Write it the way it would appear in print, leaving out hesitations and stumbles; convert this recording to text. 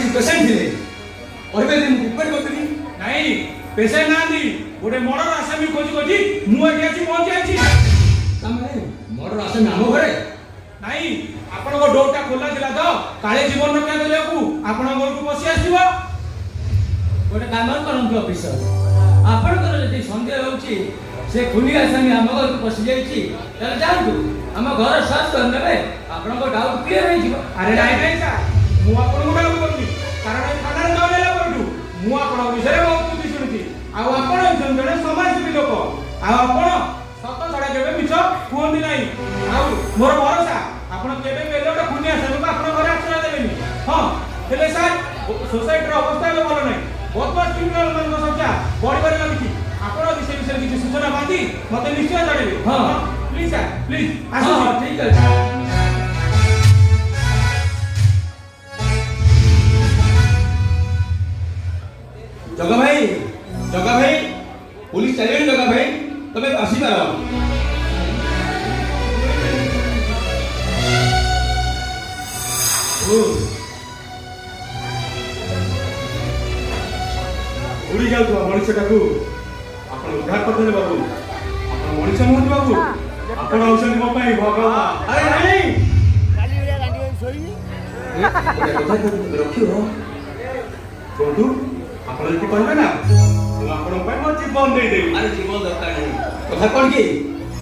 କିଛି ପେସେଣ୍ଟ ଥିଲେ କହିବେ ଯେ ମୁଁ ରିପୋର୍ଟ କରିଦେବି। ନାଇଁ ପେସେଣ୍ଟ ନାହାନ୍ତି ଗୋଟେ ମର୍ଡର ଆସାମୀ ଖୋଜି ଖୋଜି ମୁଁ ଏଠି ଆସି ପହଞ୍ଚି ଯାଇଛି। ତାମାନେ ମର୍ଡର ଆସାମୀ ଆମ ଘରେ? ନାଇଁ ଆପଣଙ୍କ ଡୋରଟା ଖୋଲା ଥିଲା ତ କାଳେ ଜୀବନ ରକ୍ଷା କରିବାକୁ ଆପଣଙ୍କ ଘରକୁ ପଶି ଆସିବ। ଗୋଟେ କାମ କରନ୍ତୁ ଅଫିସର, ଆପଣଙ୍କର ଯଦି ସନ୍ଦେହ ହେଉଛି ସେ ଖୁନି ଆସାମୀ ଆମ ଘରକୁ ପଶି ଯାଇଛି ତାହେଲେ ଯାଆନ୍ତୁ ଆମ ଘର ସର୍ଚ୍ଚ କରିନେବେ, ଆପଣଙ୍କ ଡାଉଟ୍ କ୍ଲିୟର ହେଇଯିବ। ଆରେ ନାଇଁ ନାଇଁ ସାର୍ ମୁଁ ଆପଣଙ୍କୁ ଡାଉଟ୍ କରୁନି କାରଣ ଏ ଥାନାରେ ଜଏନ୍ ହେଲା ପରଠୁ ମୁଁ ଆପଣଙ୍କ ବିଷୟରେ ବହୁତ କିଛି ଶୁଣିଛି ଆଉ ଆପଣ ହେଉଛନ୍ତି ଜଣେ ସମାଜସେବୀ ଲୋକ ଆଉ ଆପଣ ସତ ଛଡ଼ା କେବେ ମିଛ କୁହନ୍ତି ନାହିଁ ଆଉ ମୋର ଭରସା ଆପଣ କେବେ ବି ଗୋଟେ ଖୁନି ଆସାମୀକୁ ଆପଣଙ୍କ ଘରେ ଆଶ୍ରୟ ଦେବେନି। ହଁ ହେଲେ ସାର୍ ସୋସାଇଟିର ଅବସ୍ଥା ଏବେ ଭଲ ନାହିଁ, ବଦମାସ କ୍ରିମିନାଲମାନଙ୍କ ସଂଖ୍ୟା ବଢ଼ିବାରେ ଲାଗୁଛି। ଆପଣ ଯଦି ସେ ବିଷୟରେ କିଛି ସୂଚନା ପାଆନ୍ତି ମୋତେ ନିଶ୍ଚୟ ଜଣାଇବେ। ହଁ ପ୍ଲିଜ୍ ସାର୍ ପ୍ଲିଜ୍ ହଁ ଆସୁଛି। ଠିକ୍ ଅଛି। ଜଗା ଭାଇ পুলিশ চালিয়ে জগা ভাই তবে আসিপার। ଉଡ଼ି ଯାଉଥିବା ମଣିଷଟାକୁ ଆପଣ ଉଦ୍ଧାର କରିଦେଲେ ବାବୁ। ଆପଣ ମଣିଷ ନୁହନ୍ତି ବାବୁ, ଆପଣ ହେଉଛନ୍ତି ମୋ ପାଇଁ ଭଗବାନ। আরে নাই ରଖିବ ବନ୍ଧୁ ଆପଣ ଯଦି କହିବେ ନା ମୁଁ ଆପଣଙ୍କ ପାଇଁ ମୋ ଜୀବନ ଦେଇଦେବି। আরে জীবন দরকার নেই কথা কোন কি